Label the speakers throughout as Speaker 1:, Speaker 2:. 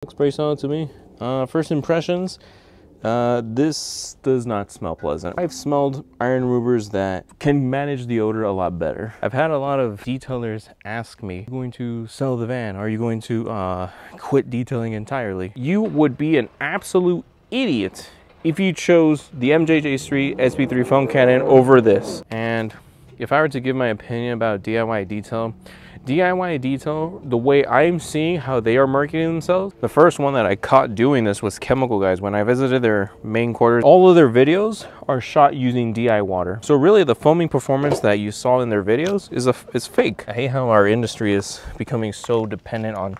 Speaker 1: Looks pretty solid to me. First impressions, this does not smell pleasant. I've smelled iron removers that can manage the odor a lot better. I've had a lot of detailers ask me, are you going to sell the van? Are you going to quit detailing entirely? You would be an absolute idiot if you chose the MJJ3 SP3 foam cannon over this. And if I were to give my opinion about DIY detail, the way I'm seeing how they are marketing themselves, the first one that I caught doing this was Chemical Guys. When I visited their main quarters, all of their videos are shot using DI water. So really the foaming performance that you saw in their videos is fake. I hate how our industry is becoming so dependent on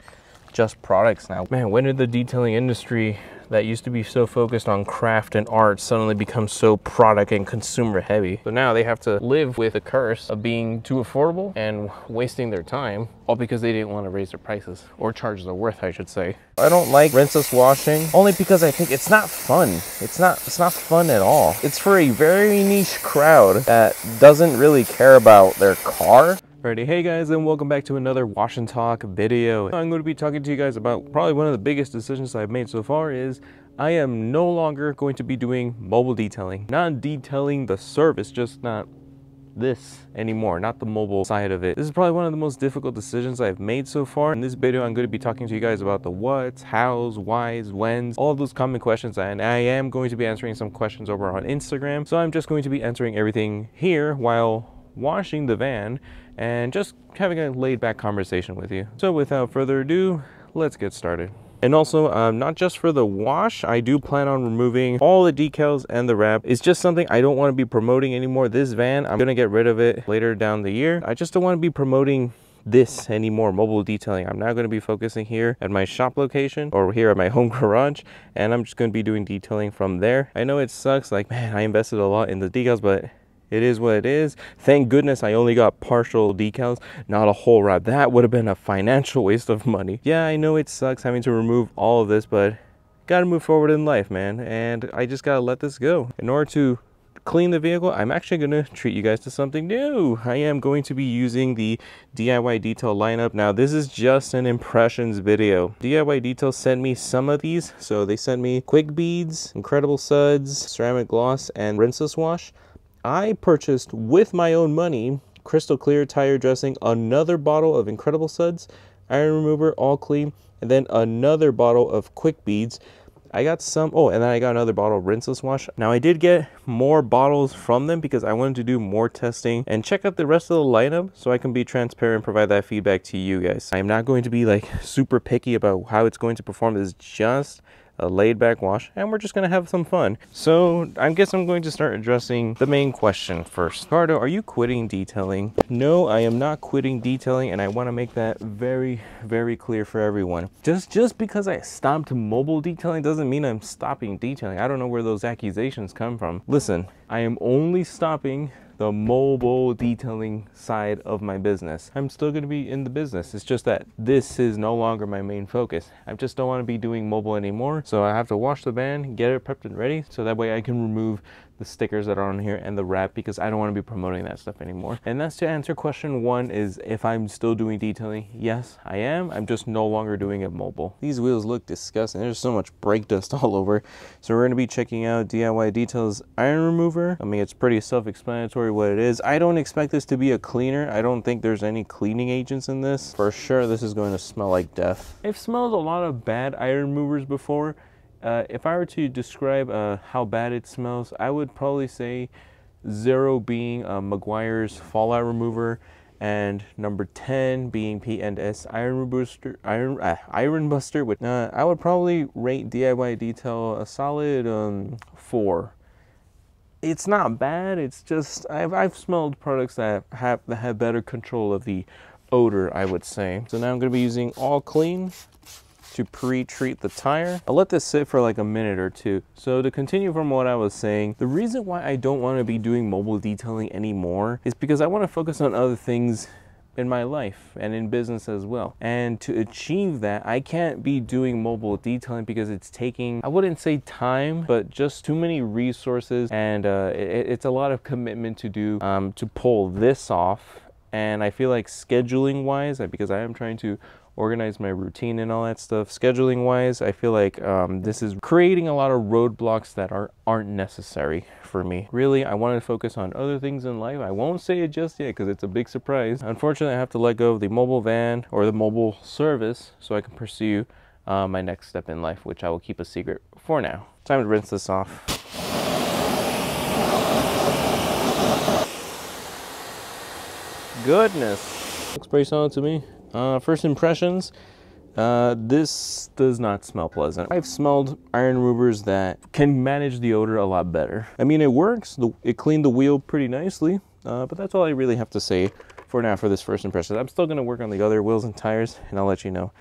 Speaker 1: just products now. Man, when did the detailing industry that used to be so focused on craft and art suddenly become so product and consumer heavy? So now they have to live with the curse of being too affordable and wasting their time, all because they didn't want to raise their prices, or charge their worth, I should say. I don't like rinseless washing only because I think it's not fun. It's not fun at all. It's for a very niche crowd that doesn't really care about their car. Alrighty, hey guys, and welcome back to another Wash and Talk video. I'm going to be talking to you guys about probably one of the biggest decisions I've made so far is I am no longer going to be doing mobile detailing. Not detailing the service, just not this anymore, not the mobile side of it. This is probably one of the most difficult decisions I've made so far. In this video, I'm going to be talking to you guys about the whats, hows, whys, whens, all of those common questions, and I am going to be answering some questions over on Instagram. So I'm just going to be answering everything here while washing the van and just having a laid-back conversation with you. So without further ado, let's get started. And also, not just for the wash, I do plan on removing all the decals and the wrap. It's just something I don't want to be promoting anymore. This van, I'm gonna get rid of it later down the year. I just don't want to be promoting this anymore, mobile detailing. I'm now going to be focusing here at my shop location or here at my home garage, and I'm just going to be doing detailing from there. I know it sucks, like, man, I invested a lot in the decals, but it is what it is. Thank goodness I only got partial decals, not a whole wrap. That would have been a financial waste of money. Yeah, I know it sucks having to remove all of this, but gotta move forward in life, man. And I just gotta let this go. In order to clean the vehicle, I'm actually gonna treat you guys to something new. I am going to be using the DIY Detail lineup. Now, this is just an impressions video. DIY Detail sent me some of these. So they sent me Quick Beads, Incredible Suds, Ceramic Gloss, and Rinseless Wash. I purchased with my own money Crystal Clear Tire Dressing, another bottle of Incredible Suds, Iron Remover, all clean, and then another bottle of Quick Beads. I got some, oh, and then I got another bottle of Rinseless Wash. Now I did get more bottles from them because I wanted to do more testing and check out the rest of the lineup so I can be transparent and provide that feedback to you guys. I'm not going to be like super picky about how it's going to perform. This is just a laid-back wash, and we're just gonna have some fun. So I guess I'm going to start addressing the main question first. Ricardo, are you quitting detailing? No, I am not quitting detailing, and I want to make that very, very clear for everyone. Just because I stopped mobile detailing doesn't mean I'm stopping detailing. I don't know where those accusations come from. Listen, I am only stopping the mobile detailing side of my business. I'm still going to be in the business. It's just that this is no longer my main focus. I just don't want to be doing mobile anymore. So I have to wash the van, get it prepped and ready, so that way I can remove the stickers that are on here and the wrap, because I don't want to be promoting that stuff anymore. And that's to answer question one, is if I'm still doing detailing. Yes, I am. I'm just no longer doing it mobile. These wheels look disgusting. There's so much brake dust all over. So we're going to be checking out DIY Detail's Iron Remover. I mean, it's pretty self-explanatory what it is. I don't expect this to be a cleaner. I don't think there's any cleaning agents in this. For sure, this is going to smell like death. I've smelled a lot of bad iron removers before. If I were to describe how bad it smells, I would probably say 0 being Meguiar's Fallout Remover, and number 10 being P&S Iron Buster. Which I would probably rate DIY Detail a solid 4. It's not bad. It's just I've smelled products that have better control of the odor, I would say. So now I'm going to be using All Clean to pre-treat the tire. I'll let this sit for like a minute or two. So to continue from what I was saying, the reason why I don't want to be doing mobile detailing anymore is because I want to focus on other things in my life and in business as well. And to achieve that, I can't be doing mobile detailing because it's taking, I wouldn't say time, but just too many resources, and it's a lot of commitment to do to pull this off. And I feel like scheduling wise, because I am trying to organize my routine and all that stuff. Scheduling wise, I feel like this is creating a lot of roadblocks that aren't necessary for me. Really, I want to focus on other things in life. I won't say it just yet because it's a big surprise. Unfortunately, I have to let go of the mobile van or the mobile service so I can pursue my next step in life, which I will keep a secret for now. Time to rinse this off. Goodness, looks pretty solid to me. First impressions, this does not smell pleasant. I've smelled iron rubers that can manage the odor a lot better. I mean, it works. It cleaned the wheel pretty nicely, but that's all I really have to say for now for this first impression. I'm still going to work on the other wheels and tires, and I'll let you know.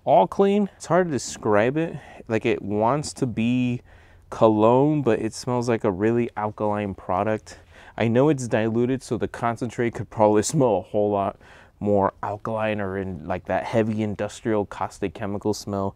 Speaker 1: All clean. It's hard to describe it. Like, it wants to be cologne, but it smells like a really alkaline product. I know it's diluted, so the concentrate could probably smell a whole lot more alkaline or in like that heavy industrial caustic chemical smell.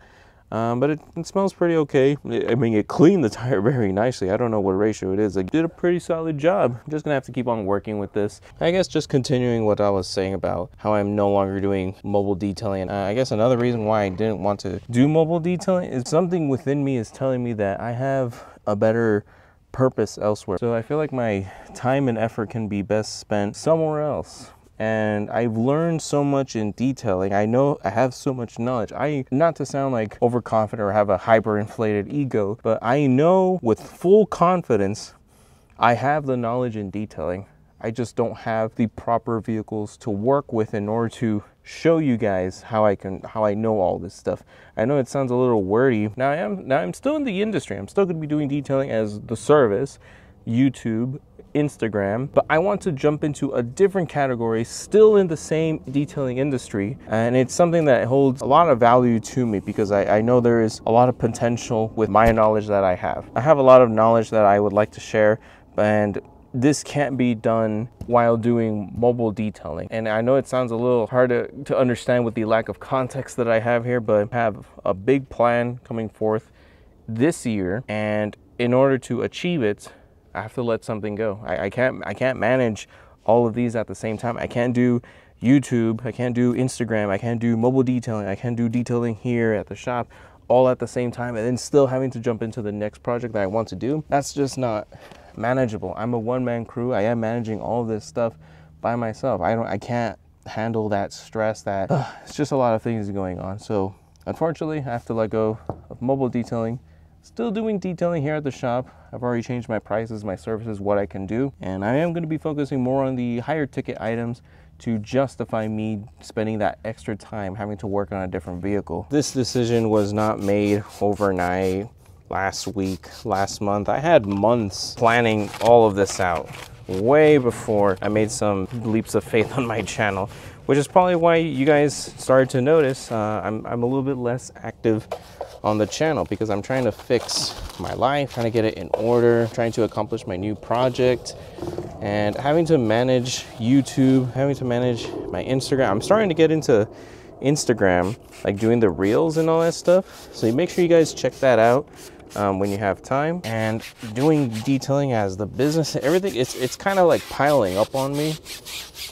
Speaker 1: But it smells pretty okay. I mean, it cleaned the tire very nicely. I don't know what ratio it is. It did a pretty solid job. I'm just gonna have to keep on working with this. I guess just continuing what I was saying about how I'm no longer doing mobile detailing. I guess another reason why I didn't want to do mobile detailing is something within me is telling me that I have a better purpose elsewhere. So I feel like my time and effort can be best spent somewhere else. And I've learned so much in detailing. I know I have so much knowledge. Not to sound like overconfident or have a hyperinflated ego, but I know with full confidence I have the knowledge in detailing. I just don't have the proper vehicles to work with in order to show you guys how I know all this stuff. I know it sounds a little wordy. Now I'm still in the industry. I'm still going to be doing detailing as the service, YouTube, Instagram, but I want to jump into a different category, still in the same detailing industry. And it's something that holds a lot of value to me because I know there is a lot of potential with my knowledge that I have. I have a lot of knowledge that I would like to share, and this can't be done while doing mobile detailing. And I know it sounds a little hard to understand with the lack of context that I have here, but I have a big plan coming forth this year. And in order to achieve it, I have to let something go. I can't manage all of these at the same time. I can't do YouTube, I can't do Instagram, I can't do mobile detailing, I can't do detailing here at the shop all at the same time and then still having to jump into the next project that I want to do. That's just not manageable. I'm a one-man crew. I am managing all of this stuff by myself. I can't handle that stress. It's just a lot of things going on. So unfortunately, I have to let go of mobile detailing. Still doing detailing here at the shop. I've already changed my prices, my services, what I can do. And I am going to be focusing more on the higher ticket items to justify me spending that extra time having to work on a different vehicle. This decision was not made overnight, last week, last month. I had months planning all of this out way before I made some leaps of faith on my channel, which is probably why you guys started to notice I'm a little bit less active on the channel because I'm trying to fix my life, trying to get it in order, trying to accomplish my new project, and having to manage YouTube, having to manage my Instagram. I'm starting to get into Instagram, like doing the reels and all that stuff. So make sure you guys check that out when you have time. And doing detailing as the business, everything, it's kind of like piling up on me.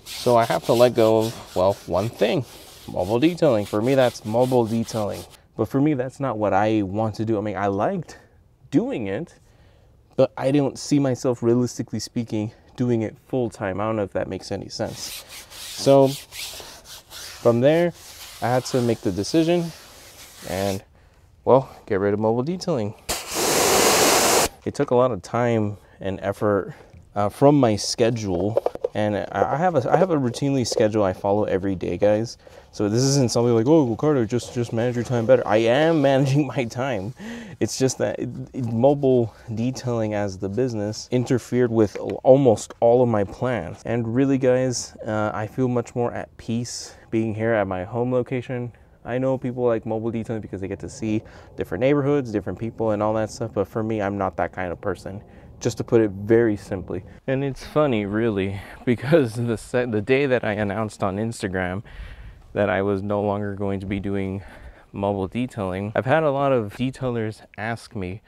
Speaker 1: So I have to let go of, well, one thing, mobile detailing. For me, that's mobile detailing. But for me, that's not what I want to do. I mean, I liked doing it, but I don't see myself, realistically speaking, doing it full time. I don't know if that makes any sense. So from there, I had to make the decision and, well, get rid of mobile detailing. It took a lot of time and effort from my schedule. And I have a routinely schedule I follow every day, guys. So this isn't something like, oh, Ricardo, just manage your time better. I am managing my time. It's just that mobile detailing as the business interfered with almost all of my plans. And really, guys, I feel much more at peace being here at my home location. I know people like mobile detailing because they get to see different neighborhoods, different people, and all that stuff. But for me, I'm not that kind of person, just to put it very simply. And it's funny, really, because the day that I announced on Instagram that I was no longer going to be doing mobile detailing, I've had a lot of detailers ask me,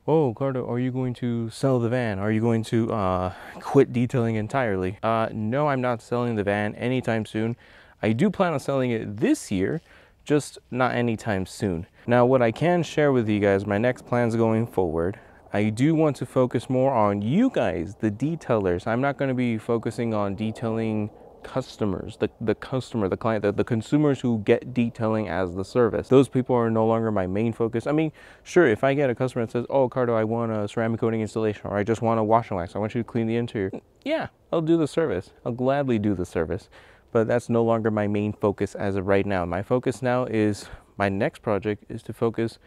Speaker 1: oh, Ricardo, are you going to sell the van? Are you going to quit detailing entirely? No, I'm not selling the van anytime soon. I do plan on selling it this year, just not anytime soon. Now, what I can share with you guys, my next plans going forward, I do want to focus more on you guys, the detailers. I'm not going to be focusing on detailing customers, the customer, the client, the consumers who get detailing as the service. Those people are no longer my main focus. I mean, sure, if I get a customer that says, oh, Cardo, I want a ceramic coating installation, or I just want a wash and wax, I want you to clean the interior. Yeah, I'll do the service. I'll gladly do the service. But that's no longer my main focus as of right now. My focus now is, my next project is to focus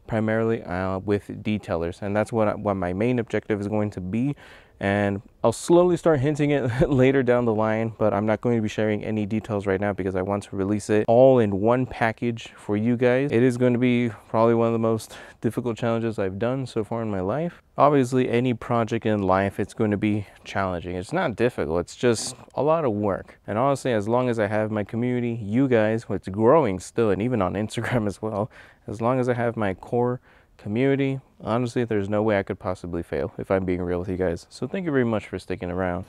Speaker 1: primarily with detailers, and that's what my main objective is going to be. And I'll slowly start hinting it later down the line, but I'm not going to be sharing any details right now because I want to release it all in one package for you guys. It is going to be probably one of the most difficult challenges I've done so far in my life. Obviously, any project in life, it's going to be challenging. It's not difficult, it's just a lot of work. And honestly, as long as I have my community, you guys, it's growing still, and even on Instagram as well, as long as I have my core community, honestly, there's no way I could possibly fail, if I'm being real with you guys. So thank you very much for sticking around.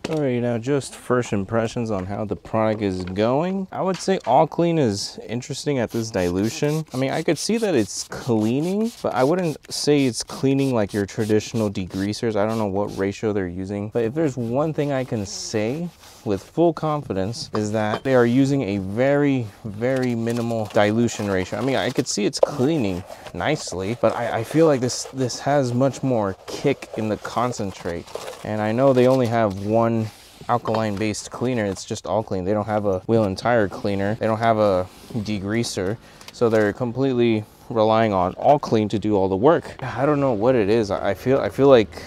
Speaker 1: Alright, now just first impressions on how the product is going. I would say All Clean is interesting at this dilution. I mean, I could see that it's cleaning, but I wouldn't say it's cleaning like your traditional degreasers. I don't know what ratio they're using, but if there's one thing I can say with full confidence is that they are using a very, very minimal dilution ratio. I mean, I could see it's cleaning nicely, but I feel like this has much more kick in the concentrate. And I know they only have one alkaline based cleaner. It's just All Clean. They don't have a wheel and tire cleaner. They don't have a degreaser. So they're completely relying on All Clean to do all the work. I don't know what it is. I feel like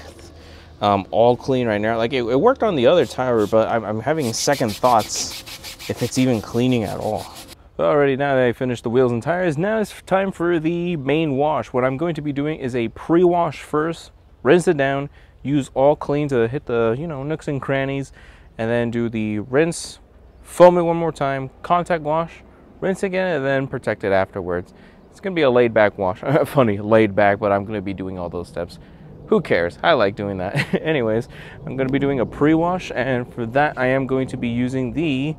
Speaker 1: All Clean right now, like it worked on the other tire, but I'm having second thoughts if it's even cleaning at all. Alrighty, now that I finished the wheels and tires, now it's time for the main wash. What I'm going to be doing is a pre-wash first, rinse it down, use All Clean to hit the, you know, nooks and crannies, and then do the rinse, foam it one more time, contact wash, rinse again, and then protect it afterwards. It's gonna be a laid back wash. Funny, laid back, but I'm gonna be doing all those steps. Who cares? I like doing that. Anyways, I'm going to be doing a pre-wash, and for that I am going to be using the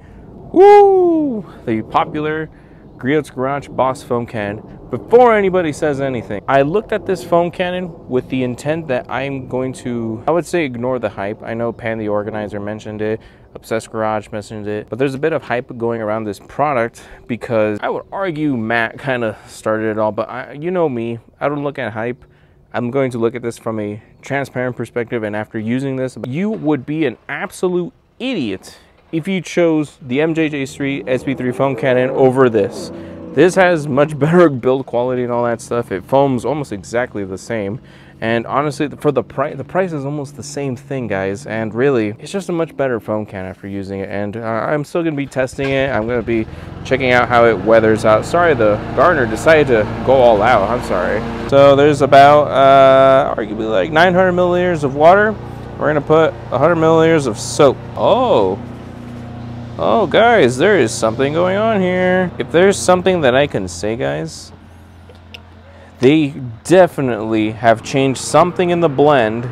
Speaker 1: popular Griot's Garage Boss foam cannon. Before anybody says anything, I looked at this foam cannon with the intent that I'm going to, I would say, ignore the hype. I know Pan the Organizer mentioned it, Obsessed Garage mentioned it, but there's a bit of hype going around this product because I would argue Matt kind of started it all, but you know me, I don't look at hype. I'm going to look at this from a transparent perspective, and after using this, you would be an absolute idiot if you chose the MJJ3 SP3 foam cannon over this. This has much better build quality and all that stuff. It foams almost exactly the same. And honestly, for the price is almost the same thing, guys. And really, it's just a much better foam can after using it. And I'm still going to be testing it. I'm going to be checking out how it weathers out. Sorry, the gardener decided to go all out. I'm sorry. So there's about, arguably like 900 milliliters of water. We're going to put 100 milliliters of soap. Oh, guys, there is something going on here. If there's something that I can say, guys, they definitely have changed something in the blend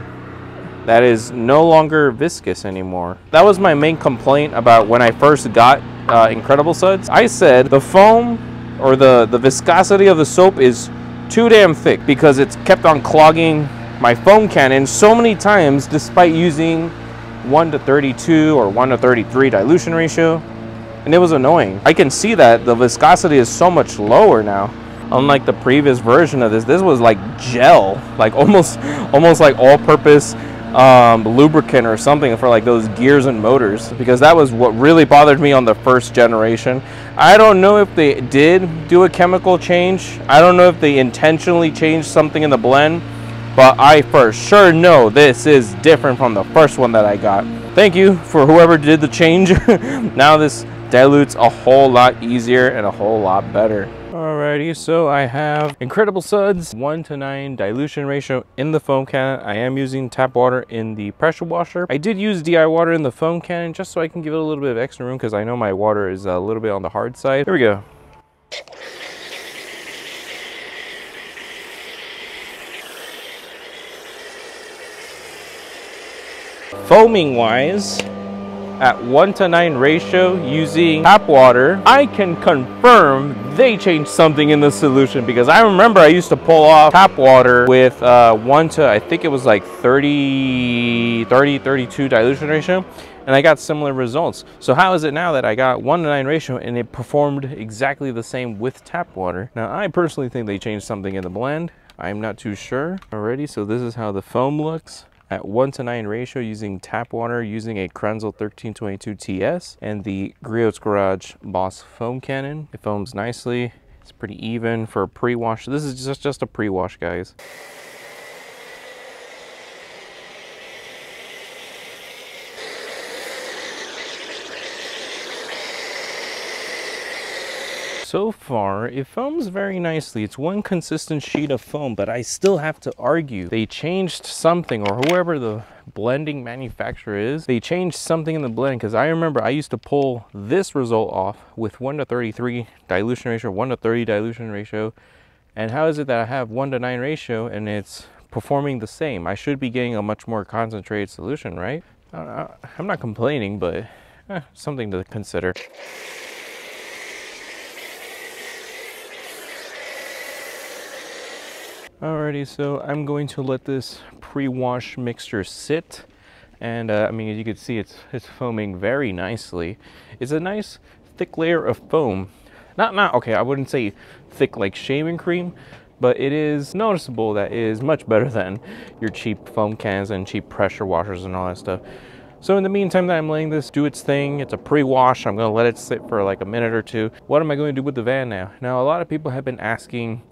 Speaker 1: that is no longer viscous anymore. That was my main complaint about when I first got Incredible Suds. I said the foam or the viscosity of the soap is too damn thick because it's kept on clogging my foam cannon so many times despite using 1:32 or 1:33 dilution ratio, and it was annoying. I can see that the viscosity is so much lower now. Unlike the previous version of this was like gel, like almost like all-purpose lubricant or something for like those gears and motors, because that was what really bothered me on the first generation. I don't know if they did do a chemical change. I don't know if they intentionally changed something in the blend, but I for sure know this is different from the first one that I got. Thank you for whoever did the change. Now this dilutes a whole lot easier and a whole lot better. Alrighty, so I have Incredible Suds 1:9 dilution ratio in the foam cannon. I am using tap water in the pressure washer. I did use DI water in the foam cannon just so I can give it a little bit of extra room because I know my water is a little bit on the hard side. Here we go. Foaming wise, at 1:9 ratio using tap water, I can confirm they changed something in the solution, because I remember I used to pull off tap water with 1 to, I think it was like 32 dilution ratio, and I got similar results. So how is it now that I got 1:9 ratio and it performed exactly the same with tap water? Now, I personally think they changed something in the blend. I'm not too sure already. So this is how the foam looks at 1:9 ratio using tap water, using a Krenzel 1322 TS and the Griot's Garage Boss foam cannon. It foams nicely. It's pretty even for a pre-wash. This is just a pre-wash, guys. So far, it foams very nicely. It's one consistent sheet of foam, but I still have to argue they changed something, or whoever the blending manufacturer is, they changed something in the blend, because I remember I used to pull this result off with 1:33 dilution ratio, 1:30 dilution ratio. And how is it that I have 1:9 ratio and it's performing the same? I should be getting a much more concentrated solution, right? I'm not complaining, but something to consider. Alrighty, so I'm going to let this pre-wash mixture sit, and I mean, as you can see, it's foaming very nicely. It's a nice thick layer of foam. Not okay, I wouldn't say thick like shaving cream, but it is noticeable that it is much better than your cheap foam cans and cheap pressure washers and all that stuff. So in the meantime that I'm letting this do its thing, it's a pre-wash. I'm going to let it sit for like a minute or two. What am I going to do with the van now? Now, a lot of people have been asking,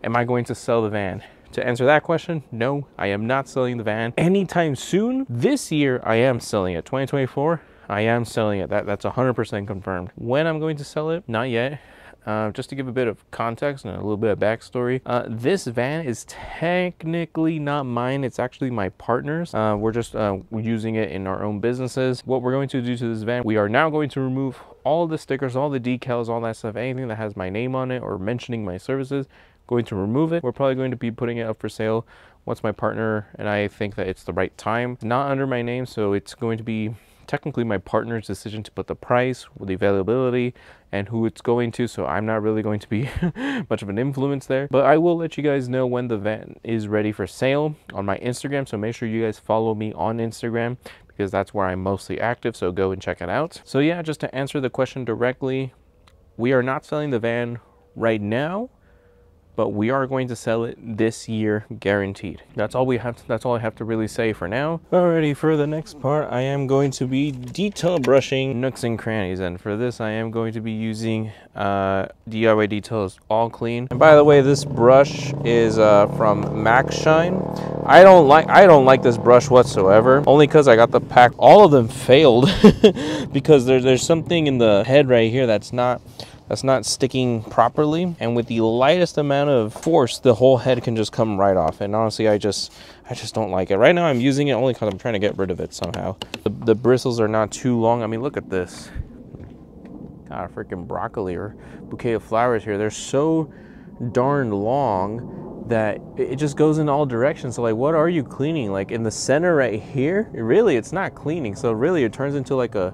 Speaker 1: am I going to sell the van? To answer that question, no, I am not selling the van anytime soon. This year, I am selling it. 2024, I am selling it. That's 100% confirmed. When I'm going to sell it, not yet. Just to give a bit of context and a little bit of backstory, this van is technically not mine. It's actually my partner's. We're just using it in our own businesses. What we're going to do to this van, we are now going to remove all the stickers, all the decals, all that stuff, anything that has my name on it or mentioning my services. Going to remove it. We're probably going to be putting it up for sale once my partner and I think that it's the right time. Not under my name, so it's going to be technically my partner's decision to put the price, the availability, and who it's going to, so I'm not really going to be much of an influence there. But I will let you guys know when the van is ready for sale on my Instagram, so make sure you guys follow me on Instagram, because that's where I'm mostly active, so go and check it out. So yeah, just to answer the question directly, we are not selling the van right now, but we are going to sell it this year, guaranteed. That's all I have to really say for now. Alrighty, for the next part, I am going to be detail brushing nooks and crannies, and for this, I am going to be using DIY Details All Clean. And by the way, this brush is from Max Shine. I don't like this brush whatsoever, only because I got the pack. All of them failed because there's something in the head right here that's not sticking properly, and with the lightest amount of force, the whole head can just come right off. And honestly, I just don't like it. Right now, I'm using it only because I'm trying to get rid of it somehow. The bristles are not too long. I mean, look at this. Got a freaking broccoli or bouquet of flowers here. They're so darn long that it just goes in all directions. So like, what are you cleaning? Like in the center right here? Really, it's not cleaning. So really, it turns into like a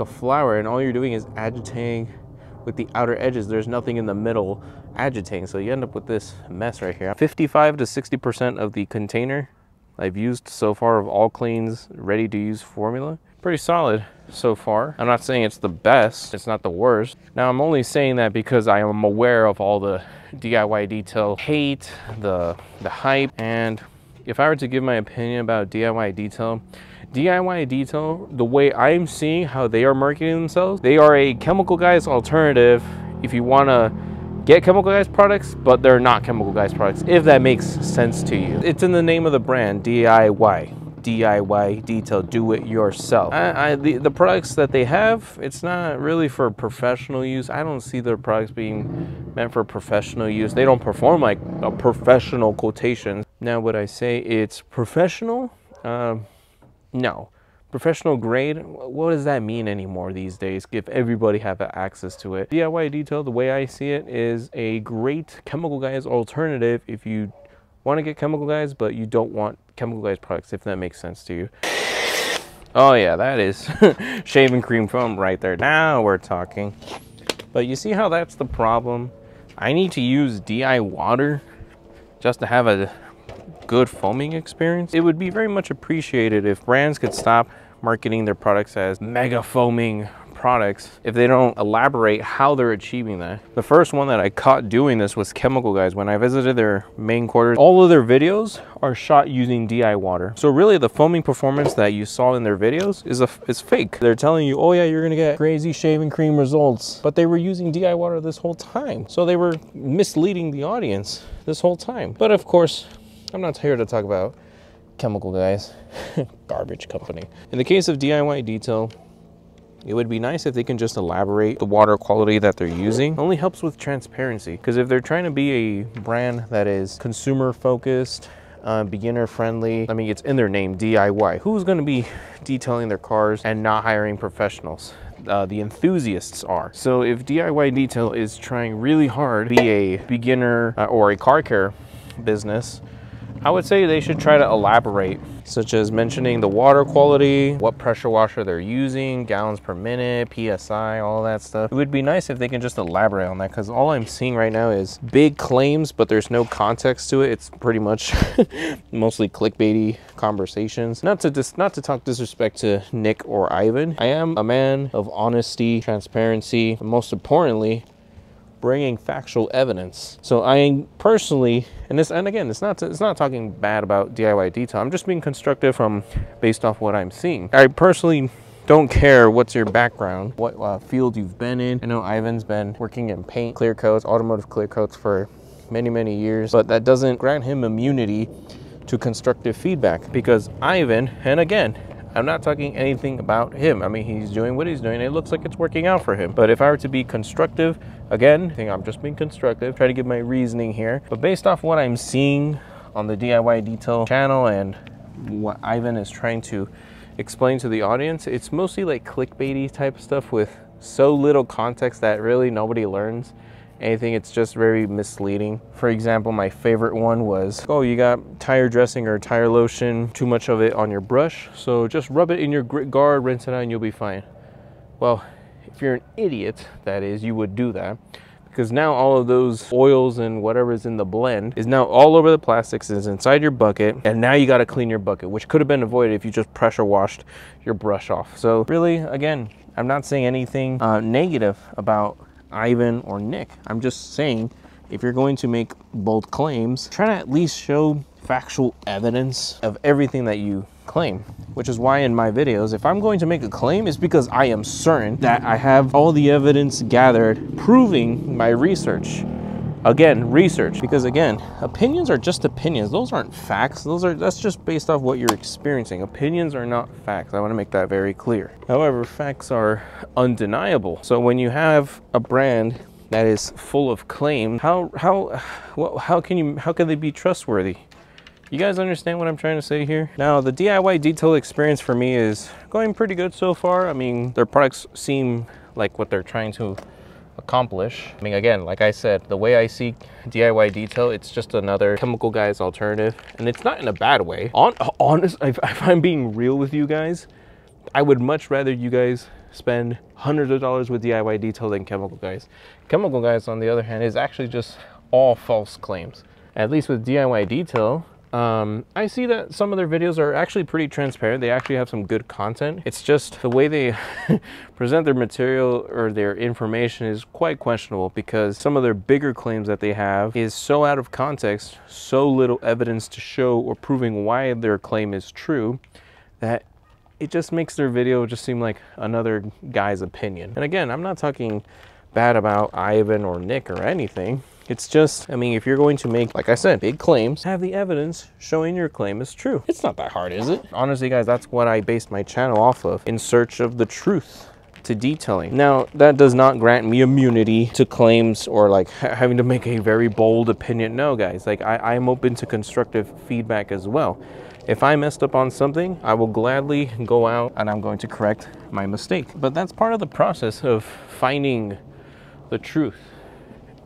Speaker 1: flower, and all you're doing is agitating with the outer edges. There's nothing in the middle agitating, so you end up with this mess right here. 55 to 60% of the container I've used so far of All Clean's ready to use formula. Pretty solid so far. I'm not saying it's the best, it's not the worst. Now, I'm only saying that because I am aware of all the DIY detail hate, the hype, and if I were to give my opinion about DIY detail, the way I'm seeing how they are marketing themselves, they are a Chemical Guys alternative if you want to get Chemical Guys products, but they're not Chemical Guys products, if that makes sense to you. It's in the name of the brand, DIY detail, do it yourself. The products that they have, it's not really for professional use. I don't see their products being meant for professional use. They don't perform like a professional quotation. Now, would I say it's professional? No. Professional grade, what does that mean anymore these days if everybody have access to it? DIY detail, the way I see it, is a great Chemical Guys alternative if you want to get Chemical Guys, but you don't want Chemical Guys products, if that makes sense to you. Oh yeah, that is shaving cream foam right there. Now we're talking. But you see how that's the problem? I need to use DI water just to have a good foaming experience. It would be very much appreciated if brands could stop marketing their products as mega foaming products if they don't elaborate how they're achieving that. The first one that I caught doing this was Chemical Guys. When I visited their main quarters, all of their videos are shot using DI water. So really the foaming performance that you saw in their videos is fake. They're telling you, oh yeah, you're gonna get crazy shaving cream results, but they were using DI water this whole time. So they were misleading the audience this whole time. But of course, I'm not here to talk about Chemical Guys, garbage company. In the case of DIY Detail, it would be nice if they can just elaborate the water quality that they're using. It only helps with transparency, because if they're trying to be a brand that is consumer focused, beginner friendly, I mean, it's in their name, DIY. Who's going to be detailing their cars and not hiring professionals? The enthusiasts are. So if DIY Detail is trying really hard to be a beginner or a car care business, I would say they should try to elaborate, such as mentioning the water quality, what pressure washer they're using, gallons per minute, PSI, all that stuff. It would be nice if they can just elaborate on that, because all I'm seeing right now is big claims, but there's no context to it. It's pretty much mostly clickbaity conversations. Not to talk disrespect to Nick or Ivan. I am a man of honesty, transparency, and most importantly, bringing factual evidence. So I personally, and again, it's not talking bad about DIY Detail. I'm just being constructive based off what I'm seeing. I personally don't care what's your background, what field you've been in. I know Ivan's been working in paint clear coats, automotive clear coats for many years, but that doesn't grant him immunity to constructive feedback, because Ivan, and again, I'm not talking anything about him. I mean, he's doing what he's doing. It looks like it's working out for him. But if I were to be constructive, again, I think I'm just being constructive, try to give my reasoning here. But based off what I'm seeing on the DIY Detail channel and what Ivan is trying to explain to the audience, it's mostly like clickbaity type stuff with so little context that really nobody learns anything. It's just very misleading. For example, my favorite one was, oh, you got tire dressing or tire lotion, too much of it on your brush, so just rub it in your grit guard, rinse it out, and you'll be fine. Well, if you're an idiot, that is, you would do that, because now all of those oils and whatever is in the blend is now all over the plastics, is inside your bucket, and now you got to clean your bucket, which could have been avoided if you just pressure washed your brush off. So really, again, I'm not saying anything negative about Ivan or Nick. I'm just saying, if you're going to make bold claims, try to at least show factual evidence of everything that you claim, which is why in my videos, if I'm going to make a claim, it's because I am certain that I have all the evidence gathered proving my research. Again, research, because again, opinions are just opinions. Those aren't facts. That's just based off what you're experiencing. Opinions are not facts. I want to make that very clear. However, facts are undeniable. So when you have a brand that is full of claims, how can they be trustworthy? You guys understand what I'm trying to say here? Now, the DIY Detail experience for me is going pretty good so far. I mean, their products seem like what they're trying to accomplish. I mean, again, like I said, the way I see DIY Detail, it's just another Chemical Guys alternative, and it's not in a bad way. Honest, if I'm being real with you guys, I would much rather you guys spend hundreds of dollars with DIY Detail than Chemical Guys. Chemical Guys, on the other hand, is actually just all false claims. At least with DIY Detail, I see that some of their videos are actually pretty transparent. They actually have some good content. It's just the way they present their material or their information is quite questionable, because some of their bigger claims that they have is so out of context, so little evidence to show or proving why their claim is true, that it just makes their video just seem like another guy's opinion. And again, I'm not talking bad about Ivan or Nick or anything. It's just, I mean, if you're going to make, like I said, big claims, have the evidence showing your claim is true. It's not that hard, is it? Honestly, guys, that's what I based my channel off of, in search of the truth to detailing. Now, that does not grant me immunity to claims or like having to make a very bold opinion. No, guys, like I'm open to constructive feedback as well. If I messed up on something, I will gladly go out and I'm going to correct my mistake. But that's part of the process of finding the truth.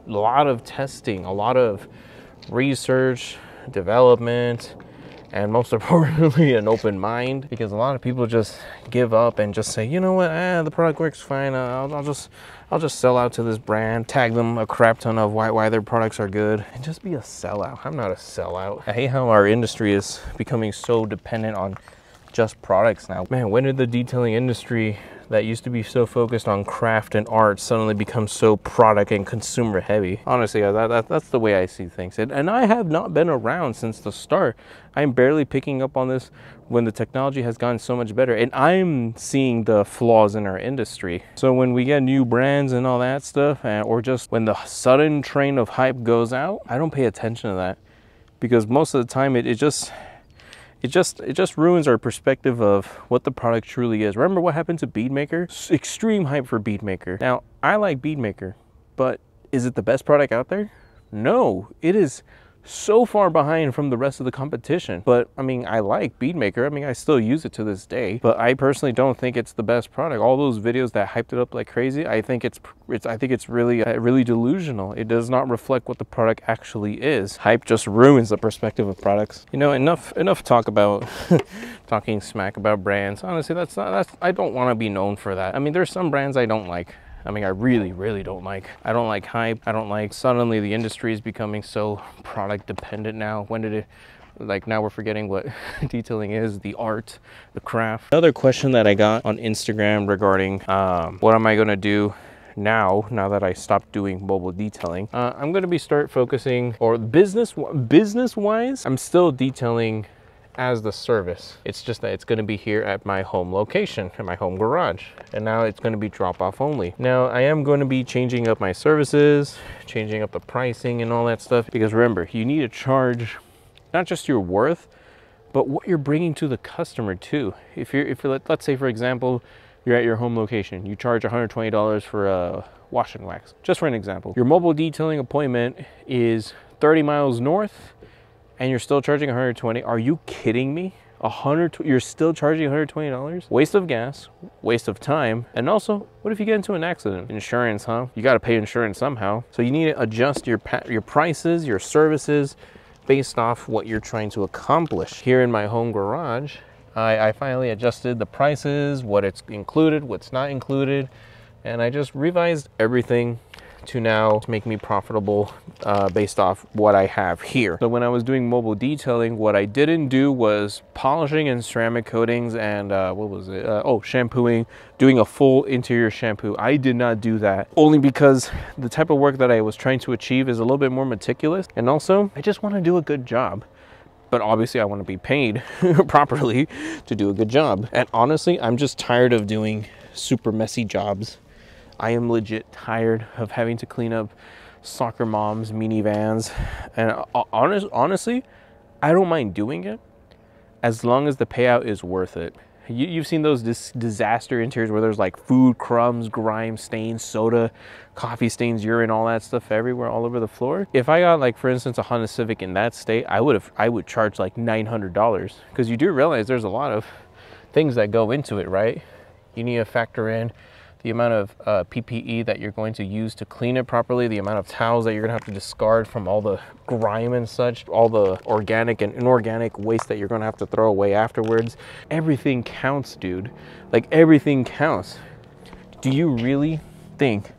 Speaker 1: A lot of testing, a lot of research, development, and most importantly, an open mind, because a lot of people just give up and just say, you know what, the product works fine. I'll just sell out to this brand, tag them a crap ton of why their products are good, and just be a sellout. I'm not a sellout. I hate how our industry is becoming so dependent on just products now. Man, when did the detailing industry that used to be so focused on craft and art suddenly become so product and consumer heavy? Honestly, that's the way I see things. And I have not been around since the start. I'm barely picking up on this when the technology has gotten so much better, and I'm seeing the flaws in our industry. So when we get new brands and all that stuff, or just when the sudden train of hype goes out, I don't pay attention to that, because most of the time it just ruins our perspective of what the product truly is. Remember what happened to Beadmaker? Extreme hype for Beadmaker. Now, I like Beadmaker, but is it the best product out there? No, it is so far behind from the rest of the competition. But I mean, I like Beadmaker. I mean, I still use it to this day, but I personally don't think it's the best product. All those videos that hyped it up like crazy, I think it's really delusional. It does not reflect what the product actually is. Hype just ruins the perspective of products. You know, enough talk about talking smack about brands. Honestly, I don't want to be known for that. I mean, there's some brands I don't like. I mean, I really don't like. I don't like hype. I don't like suddenly the industry is becoming so product dependent now. When did it, like, now we're forgetting what detailing is, the art, the craft. Another question that I got on Instagram regarding what am I gonna do now that I stopped doing mobile detailing. I'm gonna start focusing, or business wise, I'm still detailing as the service. It's just that it's going to be here at my home location, at my home garage, and now it's going to be drop off only. Now I am going to be changing up my services, changing up the pricing and all that stuff, because remember, you need to charge not just your worth, but what you're bringing to the customer too. If you're let's say for example, you're at your home location, you charge $120 for a wash and wax, just for an example. Your mobile detailing appointment is 30 miles north, and you're still charging $120. Are you kidding me? You're still charging $120? Waste of gas, waste of time, and also, what if you get into an accident? Insurance, huh? You got to pay insurance somehow. So you need to adjust your prices, your services, based off what you're trying to accomplish. Here in my home garage, I finally adjusted the prices, what it's included, what's not included, and I just revised everything to now make me profitable based off what I have here. So when I was doing mobile detailing, what I didn't do was polishing and ceramic coatings and what was it? Shampooing, doing a full interior shampoo. I did not do that, only because the type of work that I was trying to achieve is a little bit more meticulous, and also I just want to do a good job. But obviously I want to be paid properly to do a good job. And honestly, I'm just tired of doing super messy jobs. I am legit tired of having to clean up soccer moms' minivans. And honestly, I don't mind doing it as long as the payout is worth it. You've seen those disaster interiors where there's like food, crumbs, grime, stains, soda, coffee stains, urine, all that stuff everywhere, all over the floor. If I got, like, for instance, a Honda Civic in that state, I would charge like $900, because you do realize there's a lot of things that go into it, right? You need to factor in the amount of PPE that you're going to use to clean it properly, the amount of towels that you're gonna have to discard from all the grime and such, all the organic and inorganic waste that you're gonna have to throw away afterwards. Everything counts, dude. Like, everything counts. Do you really think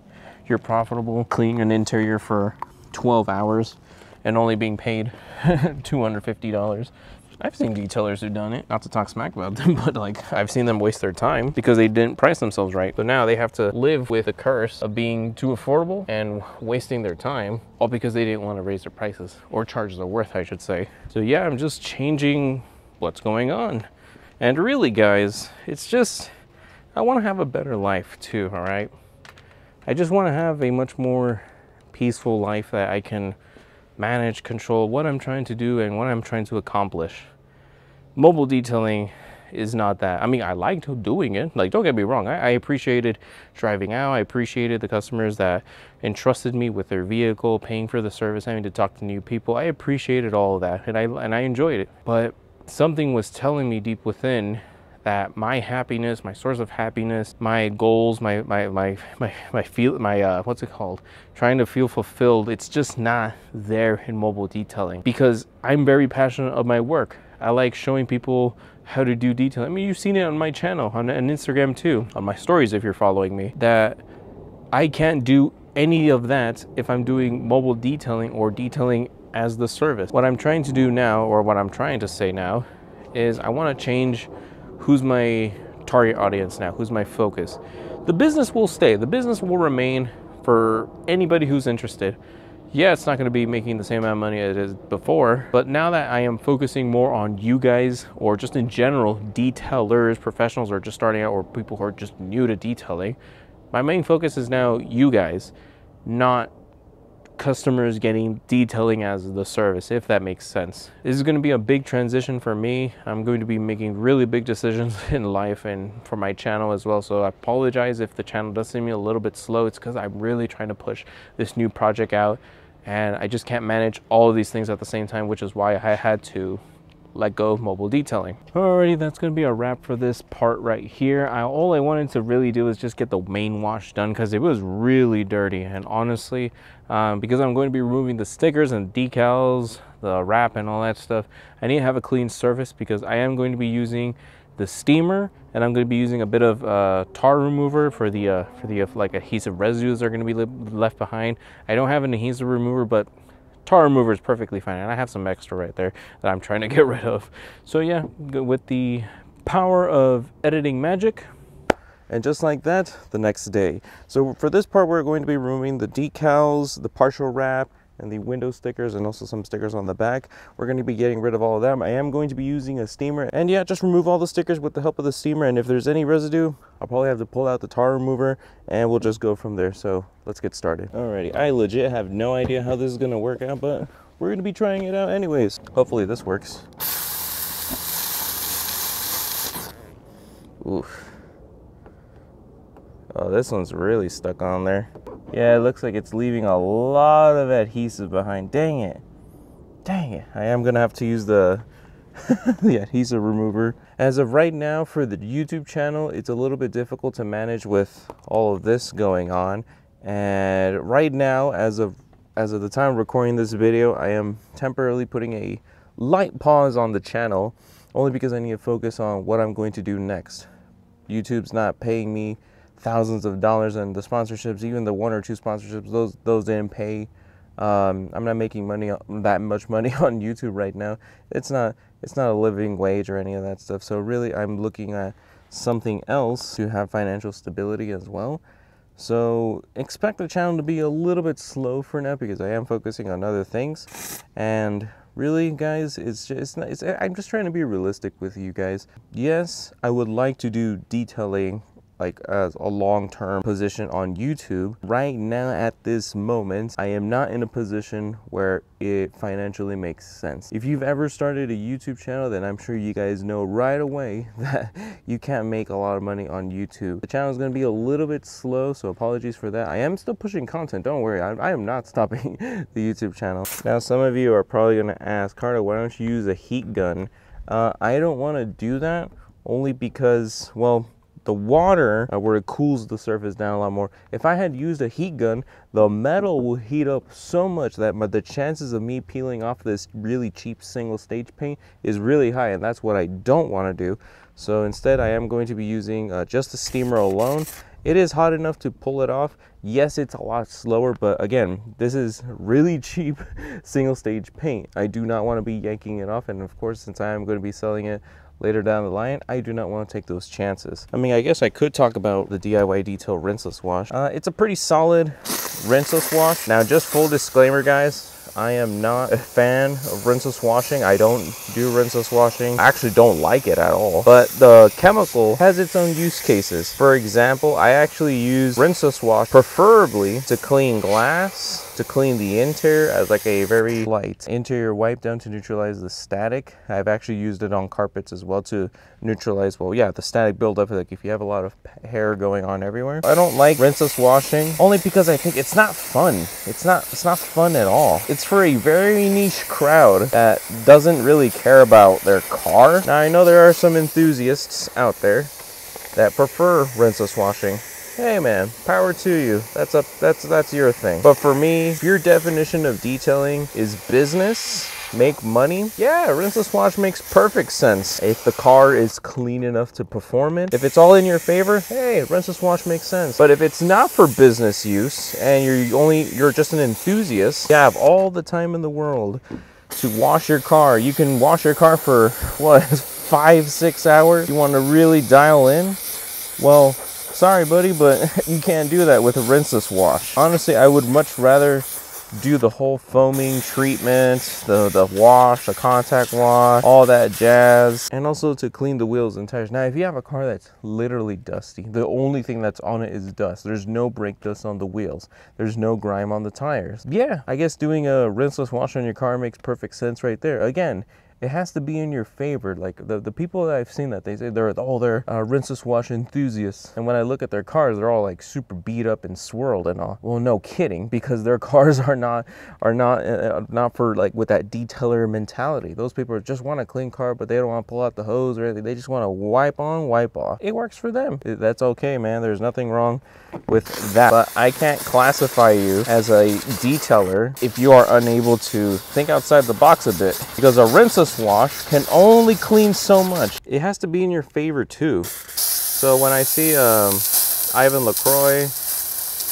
Speaker 1: you're profitable cleaning an interior for 12 hours and only being paid $250? I've seen detailers who've done it, not to talk smack about them, but like, I've seen them waste their time because they didn't price themselves right. So now they have to live with the curse of being too affordable and wasting their time, all because they didn't want to raise their prices, or charge their worth, I should say. So yeah, I'm just changing what's going on. And really, guys, it's just, I want to have a better life too, all right? I just want to have a much more peaceful life that I can manage, control what I'm trying to do and what I'm trying to accomplish. Mobile detailing is not that. I mean, I liked doing it. Like, don't get me wrong. I appreciated driving out. I appreciated the customers that entrusted me with their vehicle, paying for the service, having to talk to new people. I appreciated all of that, and I enjoyed it. But something was telling me deep within that my happiness, my source of happiness, my goals, my what's it called? Trying to feel fulfilled, it's just not there in mobile detailing, because I'm very passionate of my work. I like showing people how to do detail. I mean, you've seen it on my channel, on Instagram too, on my stories if you're following me, that I can't do any of that if I'm doing mobile detailing or detailing as the service. What I'm trying to do now, or what I'm trying to say now, is I want to change who's my target audience now, who's my focus. The business will stay, the business will remain for anybody who's interested. Yeah, it's not going to be making the same amount of money as it is before, but now that I am focusing more on you guys, or just in general, detailers, professionals, or just starting out, or people who are just new to detailing, my main focus is now you guys, not customers getting detailing as the service, if that makes sense. This is going to be a big transition for me. I'm going to be making really big decisions in life and for my channel as well. So I apologize if the channel does seem a little bit slow. It's because I'm really trying to push this new project out, and I just can't manage all of these things at the same time, which is why I had to let go of mobile detailing. Alrighty, that's going to be a wrap for this part right here. All I wanted to really do is just get the main wash done because it was really dirty. And honestly, because I'm going to be removing the stickers and decals, the wrap and all that stuff, I need to have a clean surface because I am going to be using the steamer, and I'm going to be using a bit of tar remover for the like adhesive residues that are going to be left behind. I don't have an adhesive remover, but tar remover is perfectly fine, and I have some extra right there that I'm trying to get rid of. So yeah, with the power of editing magic. And just like that, the next day. So for this part, we're going to be removing the decals, the partial wrap, and the window stickers, and also some stickers on the back. We're going to be getting rid of all of them. I am going to be using a steamer, and yeah, just remove all the stickers with the help of the steamer. And if there's any residue, I'll probably have to pull out the tar remover, and we'll just go from there. So let's get started. Alrighty, I legit have no idea how this is going to work out, but we're going to be trying it out anyways. Hopefully this works. Oof. Oh, this one's really stuck on there. Yeah, it looks like it's leaving a lot of adhesive behind. Dang it. Dang it. I am gonna have to use the the adhesive remover. As of right now, for the YouTube channel, it's a little bit difficult to manage with all of this going on. And right now, as of the time of recording this video, I am temporarily putting a light pause on the channel, only because I need to focus on what I'm going to do next. YouTube's not paying me thousands of dollars, and the sponsorships, even the 1 or 2 sponsorships, those didn't pay. I'm not making money, that much money on YouTube right now. It's not a living wage or any of that stuff. So really, I'm looking at something else to have financial stability as well. So expect the channel to be a little bit slow for now because I am focusing on other things. And really, guys, I'm just trying to be realistic with you guys. Yes, I would like to do detailing like as a long-term position on YouTube. Right now, at this moment, I am not in a position where it financially makes sense. If you've ever started a YouTube channel, then I'm sure you guys know right away that you can't make a lot of money on YouTube. The channel is going to be a little bit slow, so apologies for that. I am still pushing content, don't worry. I am not stopping the YouTube channel. Now, some of you are probably going to ask, Carter, why don't you use a heat gun? I don't want to do that, only because, well, the water where it cools the surface down a lot more. If I had used a heat gun, the metal will heat up so much that the chances of me peeling off this really cheap single stage paint is really high, and that's what I don't want to do. So instead, I am going to be using just the steamer alone. It is hot enough to pull it off. Yes, it's a lot slower, but again, this is really cheap single stage paint. I do not want to be yanking it off, and of course, since I am going to be selling it later down the line, I do not want to take those chances. I mean, I guess I could talk about the DIY Detail Rinseless Wash. It's a pretty solid rinseless wash. Now, just full disclaimer, guys, I am not a fan of rinseless washing. I don't do rinseless washing. I actually don't like it at all. But the chemical has its own use cases. For example, I actually use rinseless wash preferably to clean glass, to clean the interior as like a very light interior wipe down to neutralize the static. I've actually used it on carpets as well to neutralize, well, yeah, the static buildup, like if you have a lot of hair going on everywhere. I don't like rinseless washing only because I think it's not fun. It's not fun at all. It's for a very niche crowd that doesn't really care about their car. Now, I know there are some enthusiasts out there that prefer rinseless washing. Hey man, power to you. That's your thing. But for me, if your definition of detailing is business, make money, yeah, rinseless wash makes perfect sense. If the car is clean enough to perform it, if it's all in your favor, hey, rinseless wash makes sense. But if it's not for business use and you're just an enthusiast, you have all the time in the world to wash your car. You can wash your car for what, 5-6 hours? You want to really dial in? Well, sorry buddy, but you can't do that with a rinseless wash. Honestly, I would much rather do the whole foaming treatment, the wash, the contact wash, all that jazz, and also to clean the wheels and tires. Now, if you have a car that's literally dusty, the only thing that's on it is dust. There's no brake dust on the wheels. There's no grime on the tires. Yeah, I guess doing a rinseless wash on your car makes perfect sense right there. Again, it has to be in your favor. Like the people that I've seen that they say they're rinseless wash enthusiasts, and when I look at their cars, they're all like super beat up and swirled and all. Well, no kidding, because their cars are not for like with that detailer mentality. Those people just want a clean car, but they don't want to pull out the hose or anything. They just want to wipe on, wipe off. It works for them. That's okay, man. There's nothing wrong with that. But I can't classify you as a detailer if you are unable to think outside the box a bit, because a rinseless wash can only clean so much. It has to be in your favor too. So when I see Ivan LaCroix,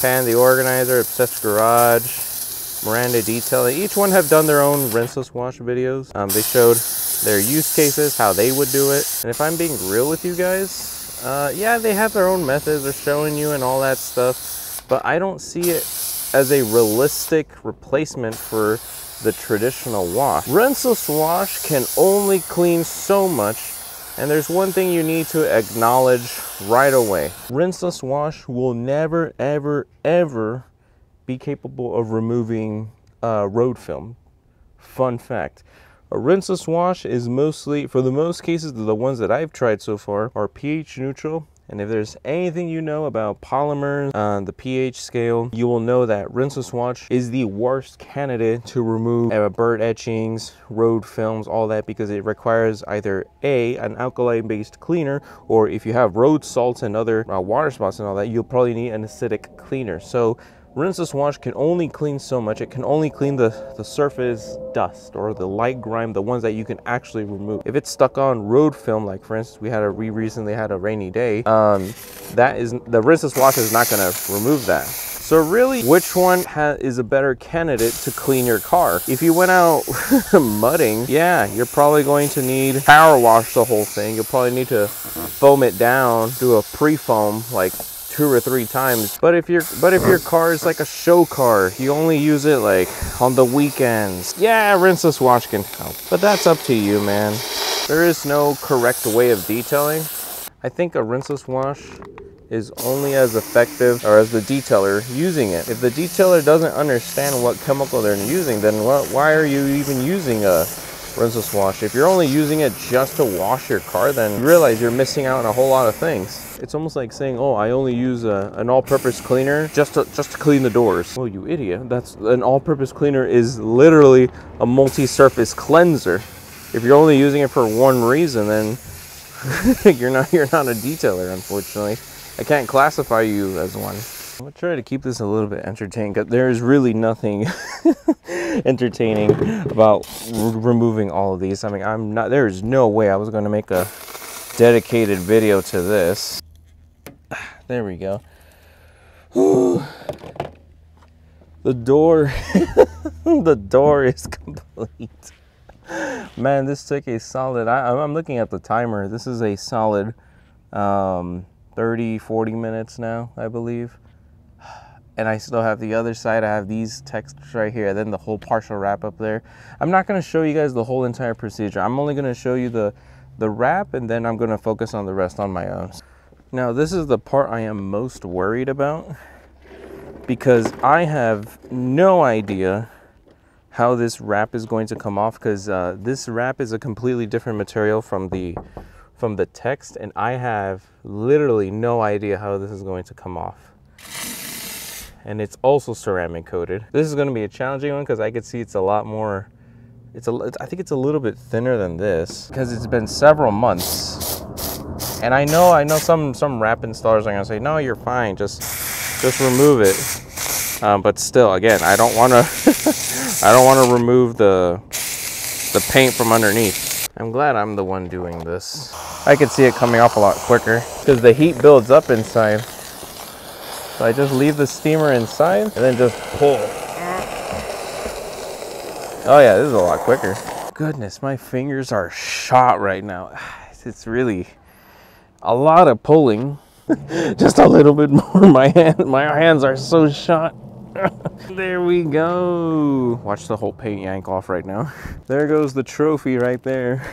Speaker 1: Pan the Organizer, Obsessed Garage, Miranda Detailing, each one have done their own rinseless wash videos. They showed their use cases, how they would do it. And if I'm being real with you guys, yeah, they have their own methods, they're showing you and all that stuff, but I don't see it as a realistic replacement for the traditional wash. Rinseless wash can only clean so much, and there's one thing you need to acknowledge right away. Rinseless wash will never, ever, ever be capable of removing road film. Fun fact. A rinseless wash is mostly, for the most cases, the ones that I've tried so far, are pH neutral. And if there's anything you know about polymers, the pH scale, you will know that rinseless wash is the worst candidate to remove bird etchings, road films, all that, because it requires either an alkaline-based cleaner, or if you have road salts and other water spots and all that, you'll probably need an acidic cleaner. So rinseless wash can only clean so much. It can only clean the surface dust or the light grime, the ones that you can actually remove. If it's stuck on road film, like for instance, we recently had a rainy day, the rinseless wash is not going to remove that. So really, which one is a better candidate to clean your car? If you went out mudding, yeah, you're probably going to need power wash the whole thing. You'll probably need to foam it down, do a pre-foam like 2 or 3 times. But if your car is like a show car, you only use it like on the weekends, yeah, rinseless wash can help. But that's up to you, man. There is no correct way of detailing. I think a rinseless wash is only as effective or as the detailer using it. If the detailer doesn't understand what chemical they're using, then why are you even using a rinseless wash? If you're only using it just to wash your car, then you realize you're missing out on a whole lot of things. It's almost like saying, oh, I only use an all-purpose cleaner just to clean the doors. Oh, you idiot. That's an all-purpose cleaner is literally a multi-surface cleanser. If you're only using it for one reason, then you're not a detailer, unfortunately. I can't classify you as one. I'm gonna try to keep this a little bit entertaining, because there is really nothing entertaining about removing all of these. I mean, there is no way I was going to make a dedicated video to this. There we go. The door, the door is complete. Man, this took a solid, I'm looking at the timer. This is a solid 30-40 minutes now, I believe. And I still have the other side. I have these texts right here, then the whole partial wrap up there. I'm not going to show you guys the whole entire procedure. I'm only going to show you the wrap, and then I'm going to focus on the rest on my own. Now, this is the part I am most worried about, because I have no idea how this wrap is going to come off, because this wrap is a completely different material from the text, and I have literally no idea how this is going to come off. And it's also ceramic coated. This is going to be a challenging one, because I could see it's a lot more, I think it's a little bit thinner than this, because it's been several months. And I know some wrap installers are going to say, no, you're fine, just remove it. But still, again, I don't want to I don't want to remove the the paint from underneath. I'm glad I'm the one doing this. I could see it coming off a lot quicker because the heat builds up inside. So I just leave the steamer inside and then just pull. Oh yeah, this is a lot quicker. Goodness, my fingers are shot right now. It's really a lot of pulling. Just a little bit more. My hands are so shot. There we go. Watch the whole paint yank off right now. There goes the trophy right there.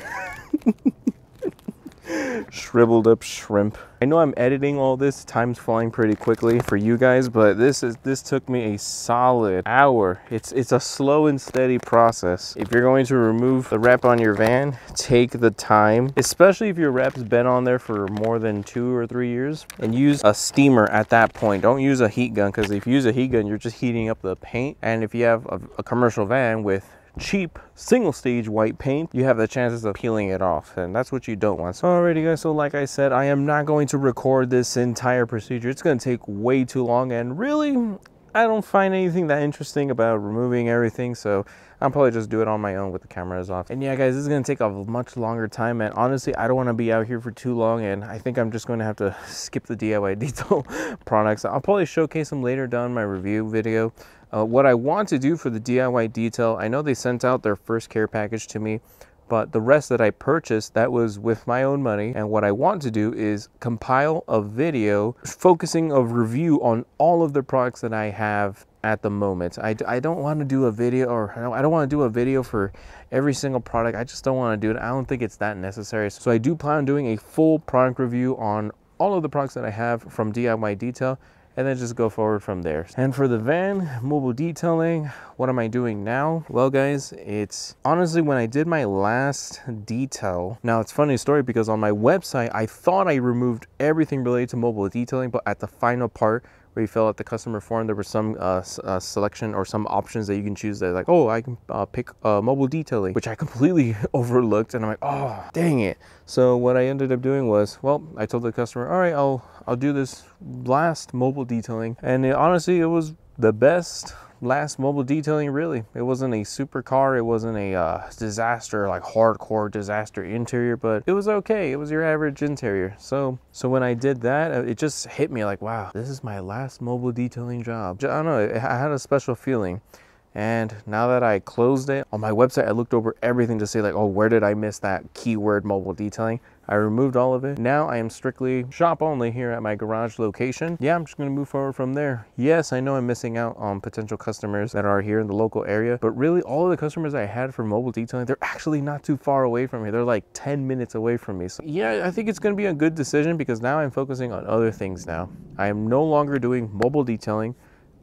Speaker 1: Shriveled up shrimp. I know I'm editing all this, time's flying pretty quickly for you guys, but this took me a solid hour. It's a slow and steady process. If you're going to remove the wrap on your van, take the time, especially if your wrap's been on there for more than 2 or 3 years, and use a steamer at that point. Don't use a heat gun, because if you use a heat gun, you're just heating up the paint. And if you have a commercial van with cheap single stage white paint, you have the chances of peeling it off, and that's what you don't want. So alrighty guys, so like I said, I am not going to record this entire procedure. It's going to take way too long, and really I don't find anything that interesting about removing everything, so I'll probably just do it on my own with the cameras off. And yeah guys, this is going to take a much longer time, and honestly I don't want to be out here for too long, and I think I'm just going to have to skip the DIY detail products. I'll probably showcase them later down my review video. What I want to do for the DIY detail, I know they sent out their first care package to me, but the rest that I purchased, that was with my own money. And what I want to do is compile a video focusing a review on all of the products that I have at the moment. I don't want to do a video, or I don't want to do a video for every single product. I just don't want to do it. I don't think it's that necessary. So I do plan on doing a full product review on all of the products that I have from DIY Detail, and then just go forward from there. And for the van mobile detailing, what am I doing now? Well guys, it's honestly when I did my last detail, now it's a funny story because on my website I thought I removed everything related to mobile detailing, but at the final part where you fill out the customer form, there was some selection or some options that you can choose that like, oh, I can pick mobile detailing, which I completely overlooked, and I'm like, oh, dang it. So what I ended up doing was, well, I told the customer, all right, I'll do this last mobile detailing, and honestly, it was the best last mobile detailing. Really, it wasn't a supercar, it wasn't a disaster, like hardcore disaster interior, but it was okay. It was your average interior. So when I did that, it just hit me like, wow, this is my last mobile detailing job. I don't know, I had a special feeling. And now that I closed it, on my website I looked over everything to say like, oh, where did I miss that keyword mobile detailing? I removed all of it. Now I am strictly shop only here at my garage location. Yeah, I'm just gonna move forward from there. Yes, I know I'm missing out on potential customers that are here in the local area, but really all of the customers I had for mobile detailing, they're actually not too far away from me. They're like 10 minutes away from me. So yeah, I think it's gonna be a good decision because now I'm focusing on other things now. I am no longer doing mobile detailing.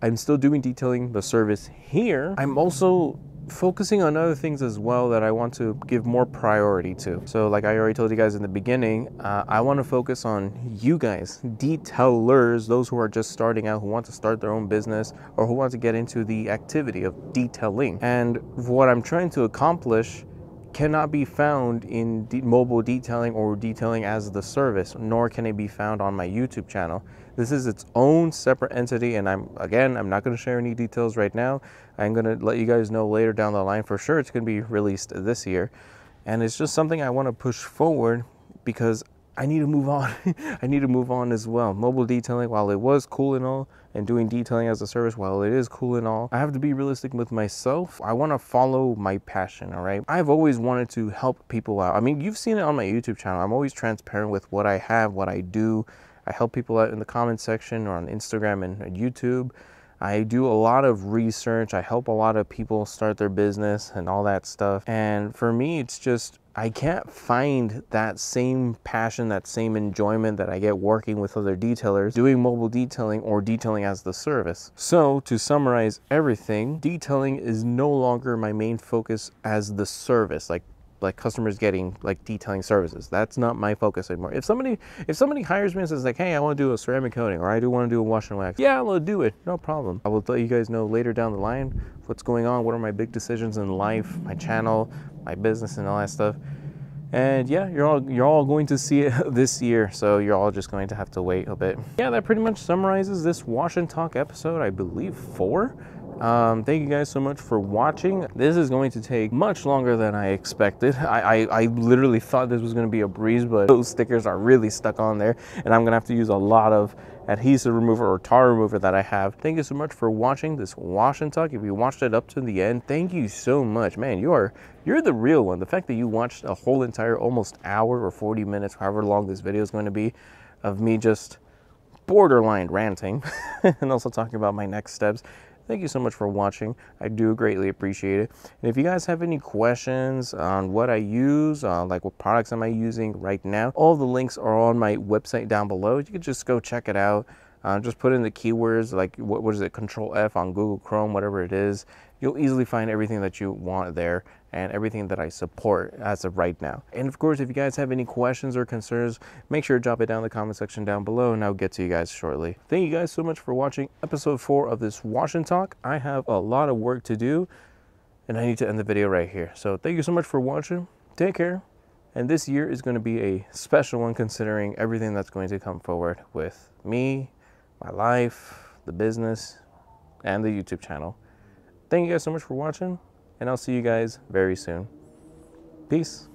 Speaker 1: I'm still doing detailing the service here. I'm also focusing on other things as well that I want to give more priority to. So like I already told you guys in the beginning, I want to focus on you guys, detailers, those who are just starting out, who want to start their own business or who want to get into the activity of detailing. And what I'm trying to accomplish cannot be found in mobile detailing or detailing as the service, nor can it be found on my YouTube channel. This is its own separate entity, and I'm not going to share any details right now. I'm going to let you guys know later down the line for sure. It's going to be released this year, and it's just something I want to push forward because I need to move on. I need to move on as well. Mobile detailing, while it was cool and all, and doing detailing as a service, while it is cool and all, I have to be realistic with myself. I want to follow my passion, all right? I've always wanted to help people out. I mean, you've seen it on my YouTube channel. I'm always transparent with what I have, what I do. I help people out in the comment section or on Instagram and YouTube. I do a lot of research. I help a lot of people start their business and all that stuff. And for me, it's just, I can't find that same passion, that same enjoyment that I get working with other detailers, doing mobile detailing or detailing as the service. So to summarize everything, detailing is no longer my main focus as the service, like customers getting like detailing services. That's not my focus anymore. If somebody hires me and says like, hey, I want to do a ceramic coating, or I do want to do a wash and wax, yeah, I'll do it, no problem. I will let you guys know later down the line what's going on, what are my big decisions in life, my channel, my business, and all that stuff. And yeah, you're all going to see it this year, so you're all just going to have to wait a bit. Yeah, that pretty much summarizes this Wash and Talk episode, I believe 4. Thank you guys so much for watching. This is going to take much longer than I expected. I literally thought this was going to be a breeze, but those stickers are really stuck on there, and I'm going to have to use a lot of adhesive remover or tar remover that I have. Thank you so much for watching this wash and talk. If you watched it up to the end, thank you so much, man. You're the real one. The fact that you watched a whole entire almost hour or 40 minutes, however long this video is going to be, of me just borderline ranting and also talking about my next steps. Thank you so much for watching. I do greatly appreciate it. And if you guys have any questions on what I use, like what products am I using right now, all the links are on my website down below. You can just go check it out. Just put in the keywords like what is it, Control F on Google Chrome, whatever it is. You'll easily find everything that you want there and everything that I support as of right now. And of course, if you guys have any questions or concerns, make sure to drop it down in the comment section down below, and I'll get to you guys shortly. Thank you guys so much for watching episode 4 of this wash and talk. I have a lot of work to do, and I need to end the video right here. So thank you so much for watching. Take care. And this year is going to be a special one considering everything that's going to come forward with me, my life, the business, and the YouTube channel. Thank you guys so much for watching, and I'll see you guys very soon. Peace.